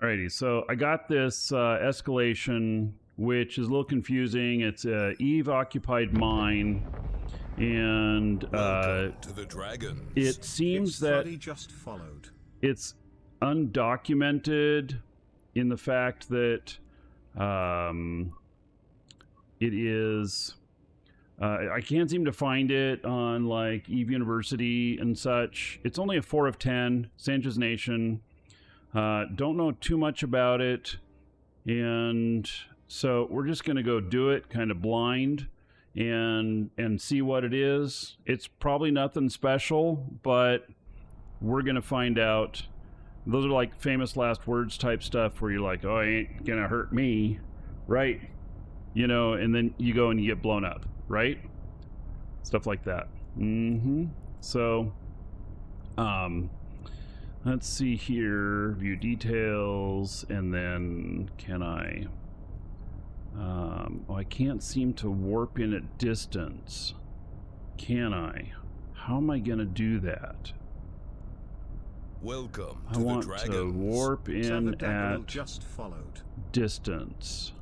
Alrighty, so I got this escalation, which is a little confusing. It's a Eve-occupied mine, and Welcome to the Dragons. it seems that just followed. it's undocumented in the fact that it is... I can't seem to find it on like Eve University and such. It's only a 4 of 10, Sansha's Nation. Don't know too much about it, and so we're just going to go do it kind of blind and see what it is. It's probably nothing special, but we're going to find out. Those are like famous last words type stuff where you're like, oh, it ain't going to hurt me, right? You know, and then you go and you get blown up, right? Stuff like that. So, let's see here, view details, and then can I, oh, I can't seem to warp in at distance. Can I? How am I going to do that? Welcome I to the want Dragons. to warp in at just followed. distance.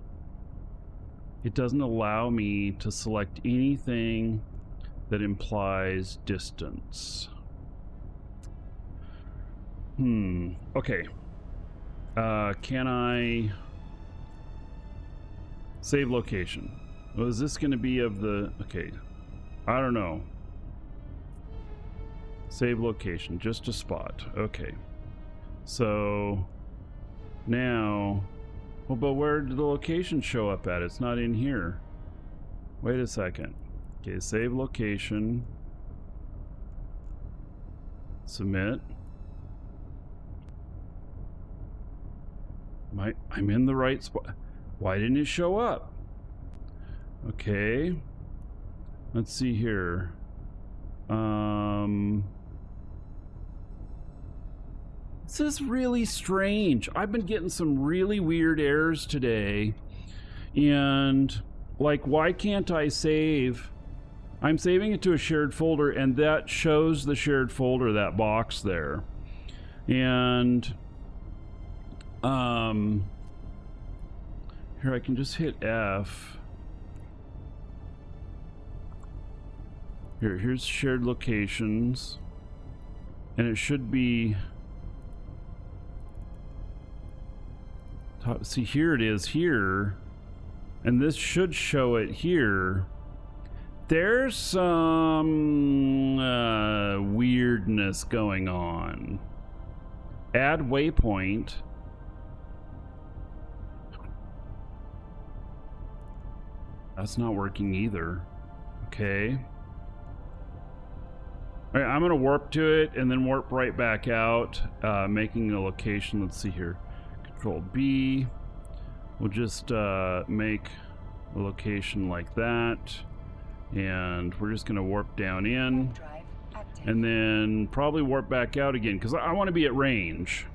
It doesn't allow me to select anything that implies distance. Okay. Can I save location? Well, is this going to be of the... Okay. I don't know. Save location. Just a spot. Okay. So now... Well, but where did the location show up at? It's not in here. Wait a second. Okay, save location. Submit. I'm in the right spot. Why didn't it show up? Okay. Let's see here. This is really strange. I've been getting some really weird errors today. And, like, why can't I save? I'm saving it to a shared folder, and that shows the shared folder, that box there. And, here I can just hit F. Here's shared locations. And it should be... See, here it is here, and this should show it here. There's some weirdness going on. Add waypoint. That's not working either. Okay. All right, I'm gonna warp to it and then warp right back out, making a location. Let's see here. Control B. We'll just make a location like that, and we're just going to warp down in, and then probably warp back out again because I want to be at range.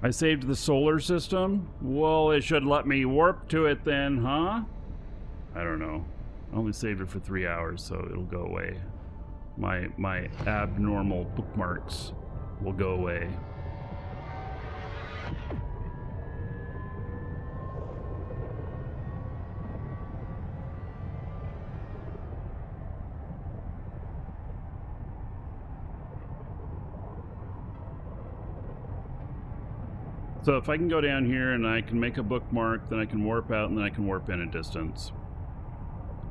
I saved the solar system. Well, it should let me warp to it then, huh? I don't know. I only saved it for 3 hours, so it'll go away. My abnormal bookmarks will go away. So if I can go down here and I can make a bookmark, then I can warp out and then I can warp in a distance.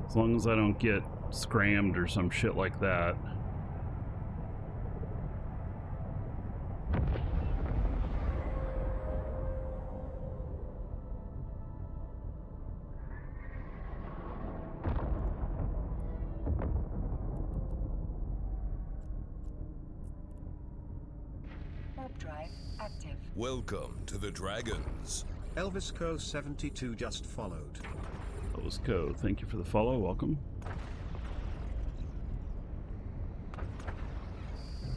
As long as I don't get scrammed or some shit like that. Welcome to the Dragons. Elvisco 72 just followed. Elvisco, thank you for the follow. Welcome.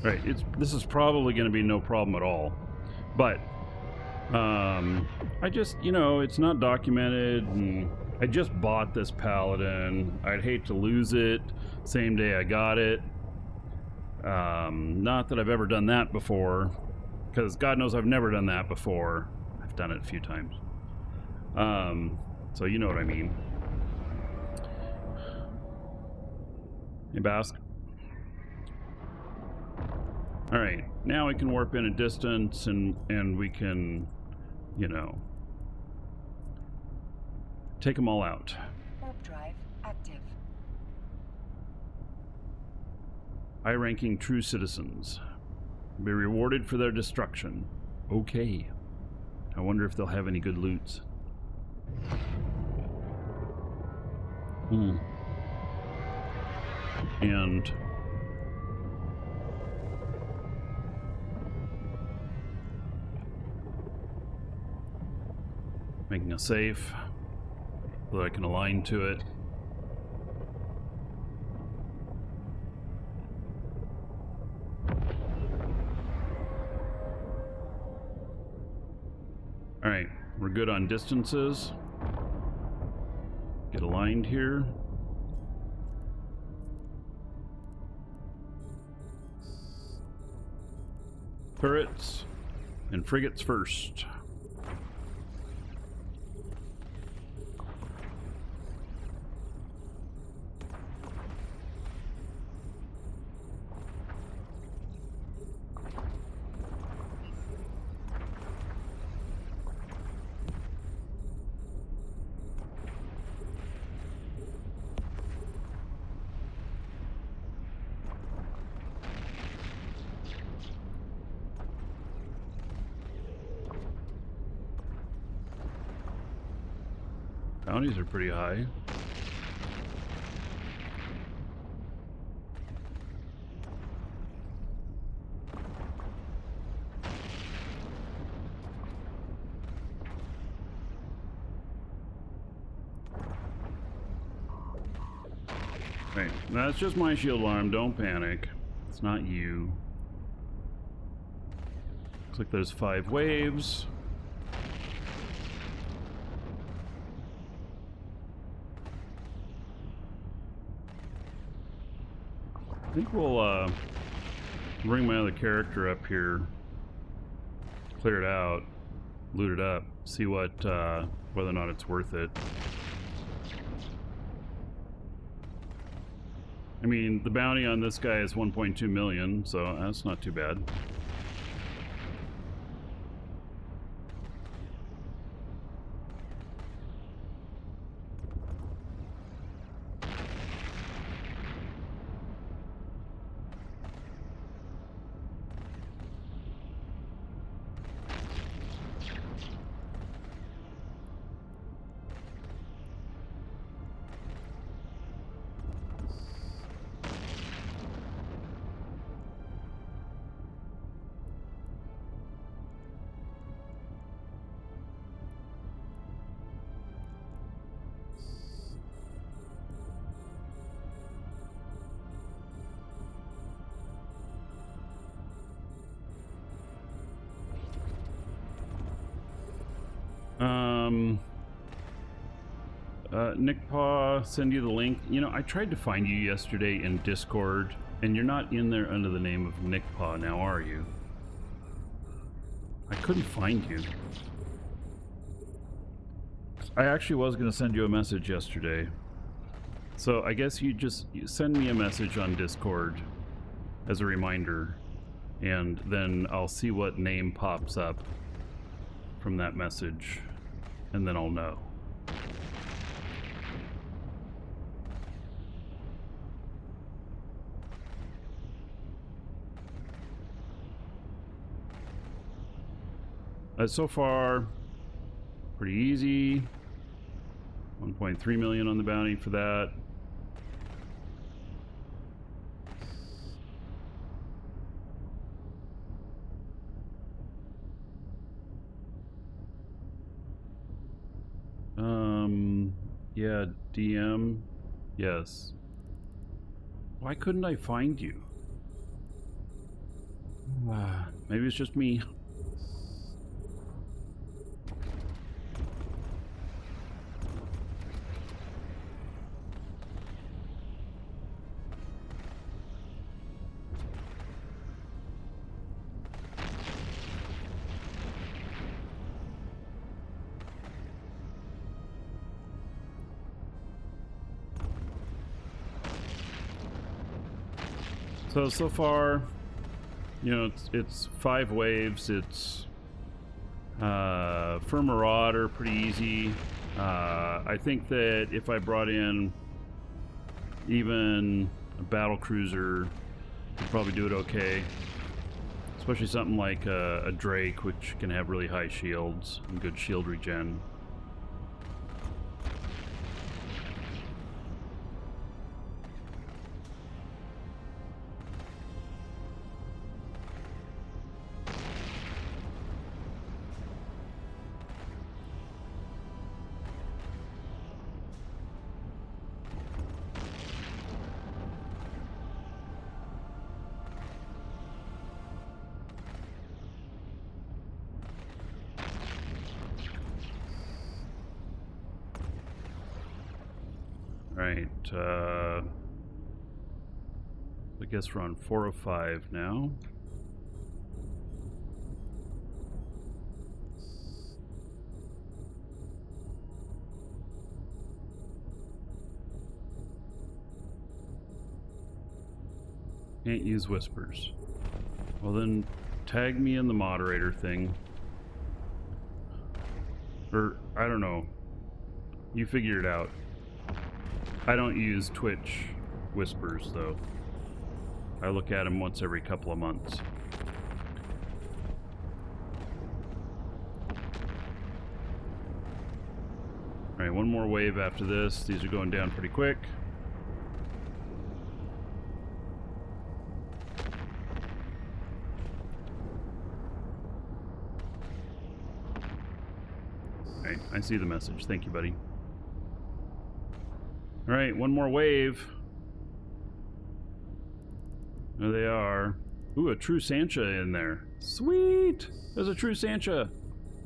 Right, this is probably going to be no problem at all, but I just, you know, it's not documented, and I just bought this paladin. I'd hate to lose it same day I got it. Not that I've ever done that before, because God knows I've never done that before. done it a few times. So you know what I mean. Hey, Bask. All right, now we can warp in a distance, and we can, you know, take them all out. Warp drive active. High-ranking true citizens be rewarded for their destruction. Okay. I wonder if they'll have any good loots. And making a safe so that I can align to it. Alright, we're good on distances. Get aligned here. Turrets and frigates first. Bounties are pretty high. Right, that's just my shield alarm. Don't panic. It's not you. Looks like there's 5 waves. I think we'll bring my other character up here, clear it out, loot it up, see what whether or not it's worth it. I mean, the bounty on this guy is 1.2 million, so that's not too bad. Nick Paw, send you the link. You know, I tried to find you yesterday in Discord, and you're not in there under the name of Nick Paw now, are you? I couldn't find you. I actually was going to send you a message yesterday. So I guess you send me a message on Discord as a reminder, and then I'll see what name pops up from that message, and then I'll know. So far, pretty easy. 1.3 million on the bounty for that. Yeah, DM. Yes. Why couldn't I find you? Maybe it's just me. So far, you know, it's 5 waves. It's for Marauder, pretty easy. I think that if I brought in even a battle cruiser, I'd probably do it okay. Especially something like a Drake, which can have really high shields and good shield regen. Right, I guess we're on 405 now. Can't use whispers. Well then, tag me in the moderator thing. Or, I don't know. You figure it out. I don't use Twitch whispers, though. I look at them once every couple of months. Alright, one more wave after this. These are going down pretty quick. Alright, I see the message. Thank you, buddy. Alright, one more wave. There they are. Ooh, a true Sansha in there. Sweet! There's a true Sansha.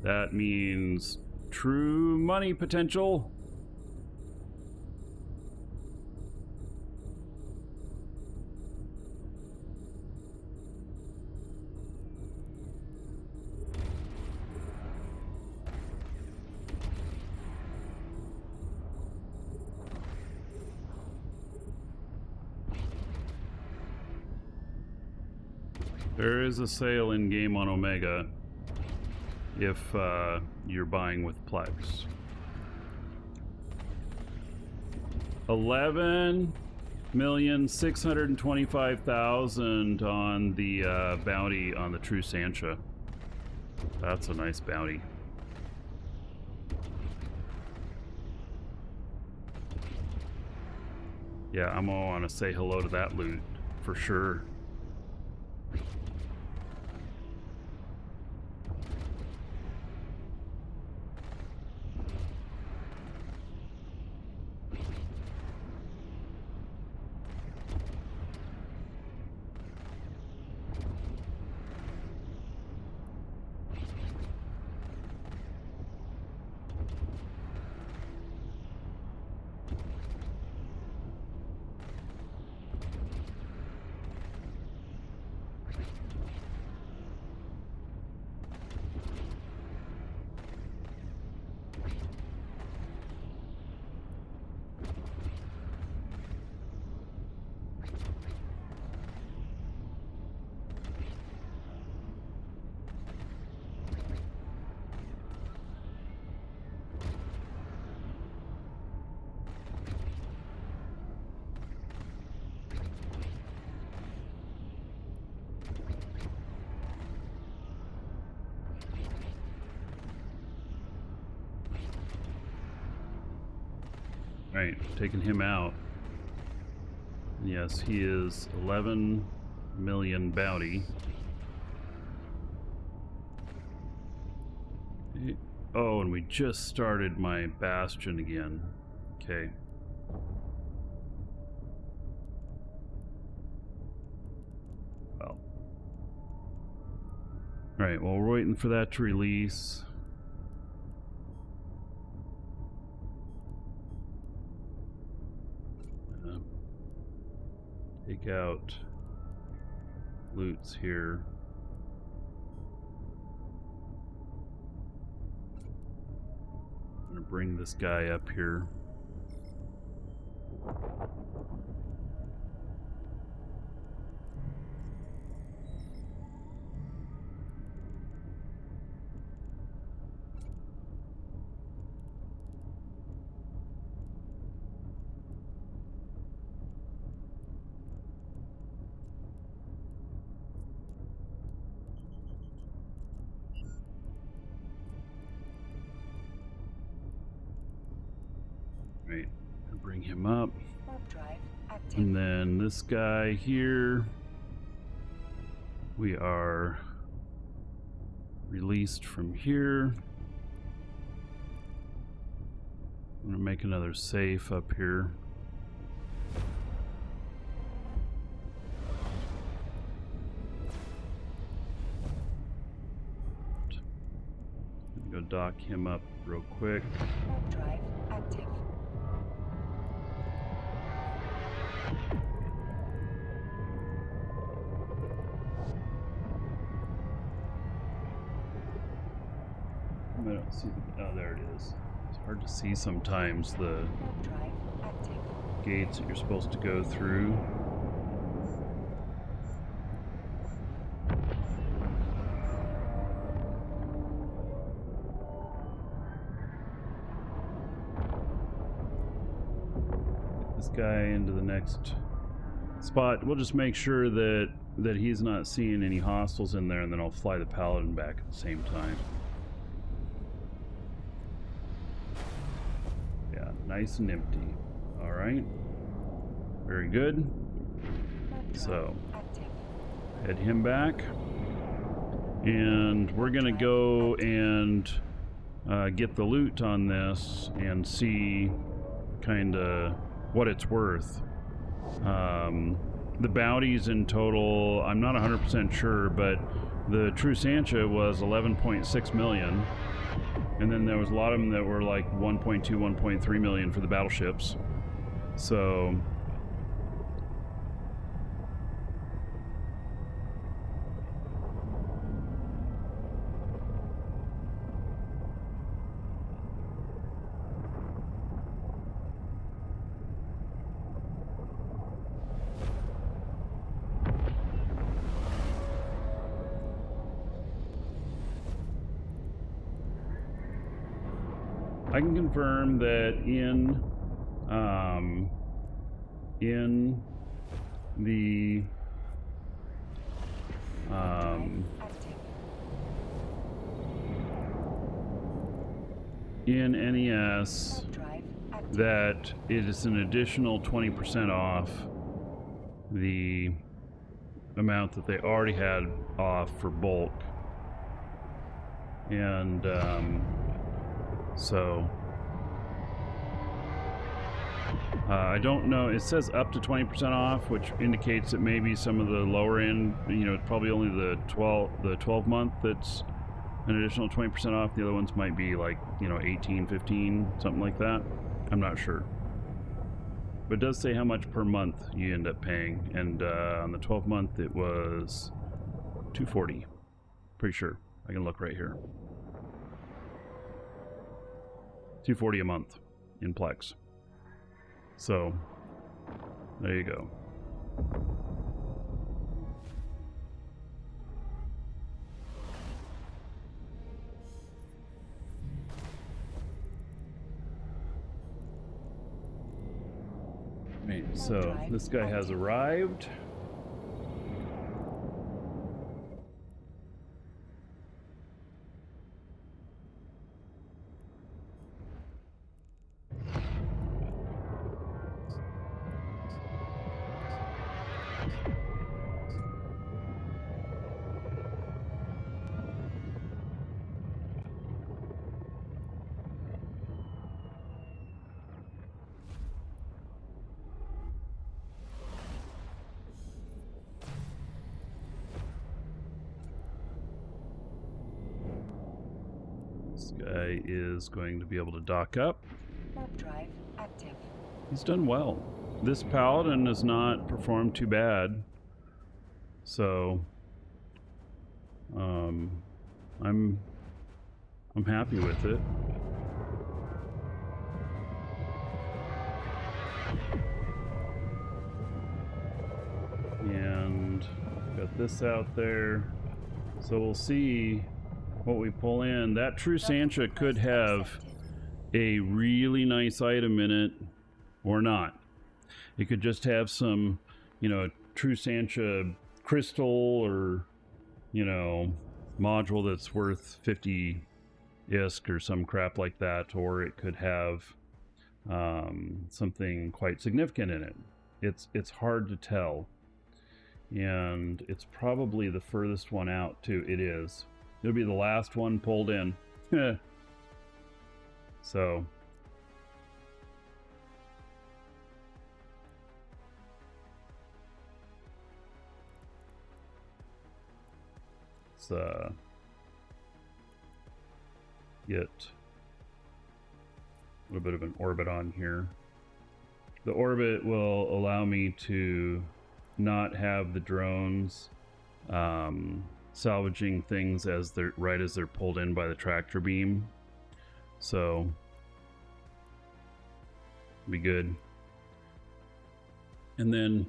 That means true money potential. There is a sale in game on Omega if you're buying with Plex. 11,625,000 on the bounty on the True Sansha. That's a nice bounty. Yeah, I'm gonna want to say hello to that loot for sure. Right, taking him out. Yes, he is 11 million bounty. Oh, and we just started my bastion again. Okay. Well. Alright, well, we're waiting for that to release. Take out loots here. I'm gonna bring this guy up here. bring him up. Warp drive active. And then this guy here, we are released from here. I'm gonna make another safe up here. Go dock him up real quick. Warp drive active. I don't see the, oh, there it is. It's hard to see sometimes the Warp drive active. gates that you're supposed to go through. Get this guy into the next spot. We'll just make sure that he's not seeing any hostiles in there, and then I'll fly the paladin back at the same time. Yeah, nice and empty. All right, very good. Warp drive So active. head him back, and we're gonna go and get the loot on this and see kind of what it's worth. The bounties in total, I'm not 100% sure, but the true Sansha was 11.6 million, and then there was a lot of them that were like 1.2, 1.3 million for the battleships. So I can confirm that in the Active. in NES Warp drive active. that it is an additional 20% off the amount that they already had off for bulk. And so I don't know, it says up to 20% off, which indicates that maybe some of the lower end, you know, probably only the 12 month that's an additional 20% off. The other ones might be like, you know, 18, 15, something like that. I'm not sure. But it does say how much per month you end up paying, and on the 12 month it was $240. Pretty sure. I can look right here. $240 a month in Plex. So there you go. Right, so this guy has arrived. This guy is going to be able to dock up. Warp drive active. He's done well. This paladin has not performed too bad. So I'm happy with it. And got this out there. So we'll see what we pull in. That true Sansha could have a really nice item in it or not. It could just have some, you know, true Sansha crystal or, you know, module that's worth 50 ISK or some crap like that, or it could have something quite significant in it. It's hard to tell, and it's probably the furthest one out too. It is. It'll be the last one pulled in. So let's get a little bit of an orbit on here. The orbit will allow me to not have the drones salvaging things as they're pulled in by the tractor beam. So be good. And then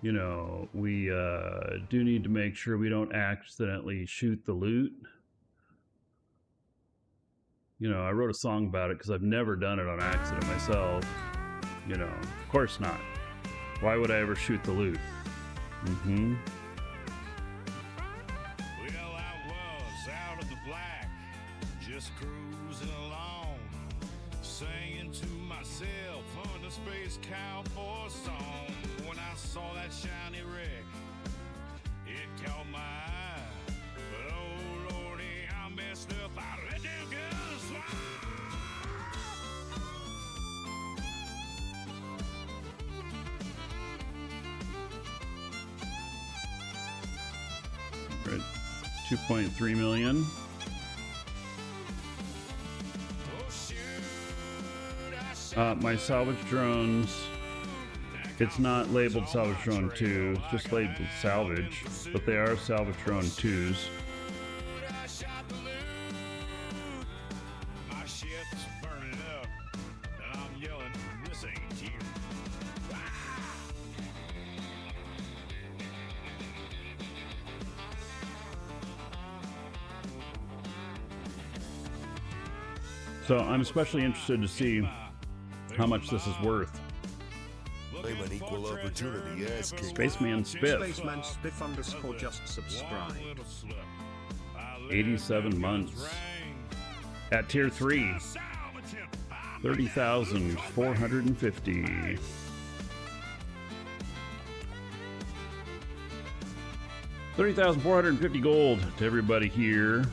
you know, we do need to make sure we don't accidentally shoot the loot. You know, I wrote a song about it because I've never done it on accident myself. You know, of course not. Why would I ever shoot the loot? Mm-hmm. Well, I was out of the black, just cruising along, singing to myself on the space cowboy song. When I saw that shiny wreck, it caught my eye. But oh lordy, I messed up. I let them guns fly. We're at 2.3 million. My salvage drones, it's not labeled salvage drone 2, it's just labeled salvage, but they are salvage drone 2s. My ship's burning up, and I'm yelling, this ain't you. So I'm especially interested to see how much this is worth. I'm an equal opportunity ass kicker. Spaceman Spiff, Spaceman Spiff underscore just subscribed. 87 months. At tier 3, 30,450. 30,450 gold to everybody here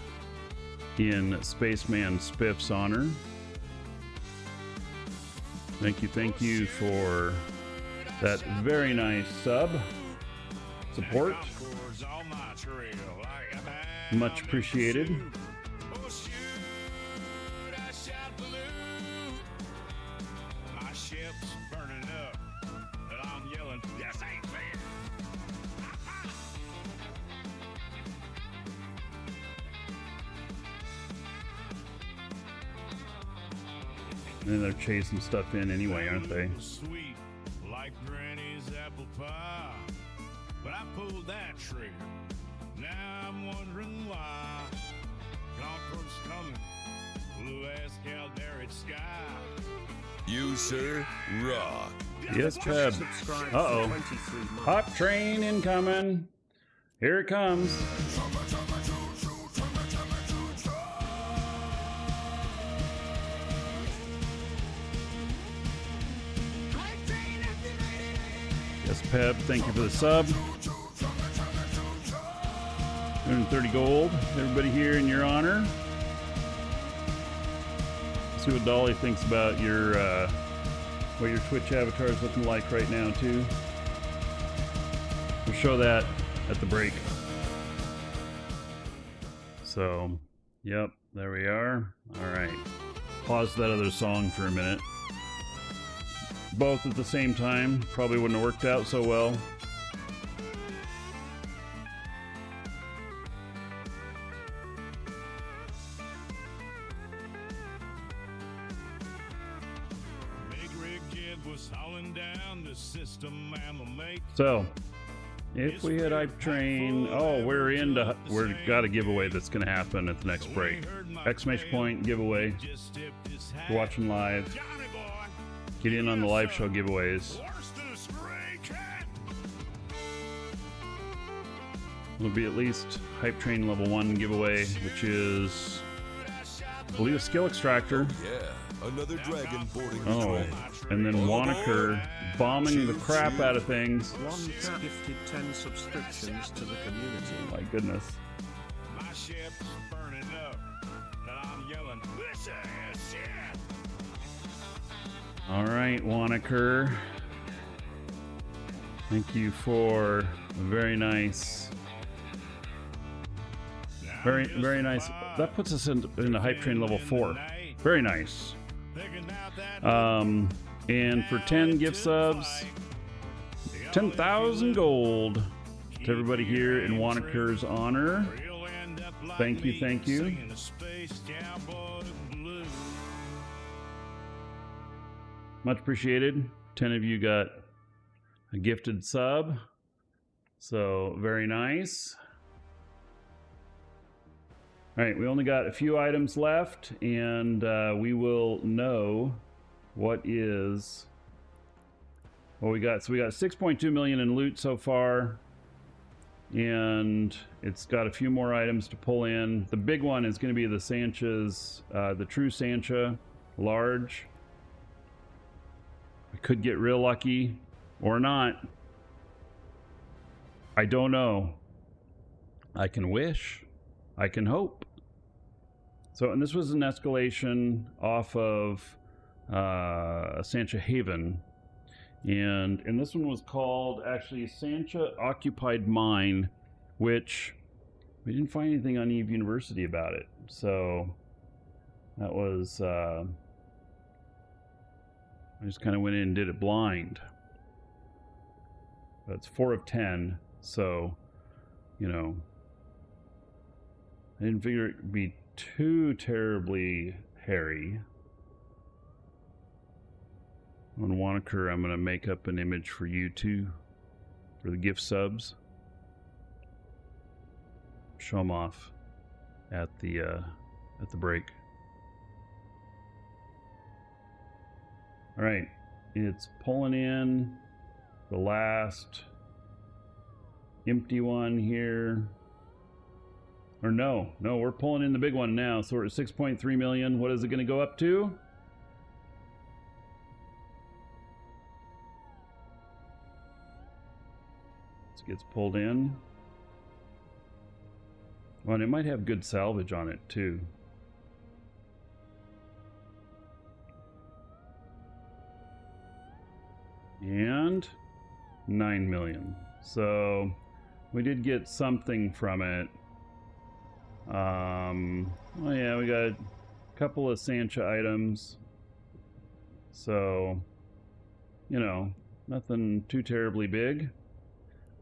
in Spaceman Spiff's honor. Thank you for that very nice support. Much appreciated. My ship's burning up, and I'm yelling, this ain't fair. And they're chasing stuff in anyway, aren't they? Sweet, like Granny's apple pie. But I pulled that trigger. Now I'm wondering why. Conqueror's coming. Blue as Caldera sky. You, sir, rock. Yes, Peb. Subscribed for Uh-oh. 23 months. Hop train incoming. Here it comes. Yes, Peb, thank you for the sub. 130 gold. Everybody here in your honor. See what Dolly thinks about your what your Twitch avatar is looking like right now too. We'll show that at the break. So, yep, there we are. All right. Pause that other song for a minute. Both at the same time probably wouldn't have worked out so well. Big rig kid was hauling down the system I'ma make. So, if we hit Hype Train, we're got a giveaway that's going to happen at the next break. Exclamation point giveaway. Just tipped his hat. If you're watching live, Johnny boy, get in on the live show giveaways. worse than a stray cat. It'll be at least Hype Train level 1 giveaway, which is believe a skill extractor. Yeah, another dragon boarding the Oh, train. and then Wannaker bombing the crap out of things. One cat gifted 10 subscriptions to the community. My goodness. My ship's burning up, and I'm yelling, this is shit! All right, Wannaker. Thank you for a very nice, very nice. That puts us in the hype train level 4. Very nice. And for 10 gift subs, 10,000 gold to everybody here in Wannaker's honor. Thank you, thank you. Much appreciated. 10 of you got a gifted sub, so very nice. All right, we only got a few items left, and we will know what we got. So we got 6.2 million in loot so far, and it's got a few more items to pull in. The big one is going to be the Sancha's, the true Sansha, large. I could get real lucky or not. I don't know. I can wish. I can hope. So, and this was an escalation off of Sansha Haven. And this one was called, actually, Sansha Occupied Mine, which we didn't find anything on Eve University about it. So, that was, I just kind of went in and did it blind. That's 4 of 10, so, you know, I didn't figure it would be too terribly hairy. On Wannaker, I'm going to make up an image for you too, for the gift subs. Show them off at the break. All right, it's pulling in the last empty one here. Or no, we're pulling in the big one now. So we're at 6.3 million. What is it going to go up to? This gets pulled in. Well, and it might have good salvage on it too. And 9 million. So we did get something from it. Oh yeah, we got a couple of Sansha items. So, you know, nothing too terribly big.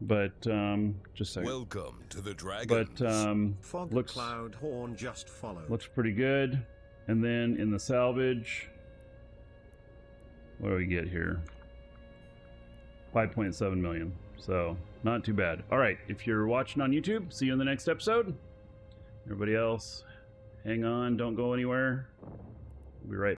But just a second. Welcome to the Dragons. But Fog looks Cloud Horn just followed. looks pretty good. And then in the salvage, what do we get here? 5.7 million. So not too bad. All right, if you're watching on YouTube, see you in the next episode. Everybody else, hang on, don't go anywhere. We'll be right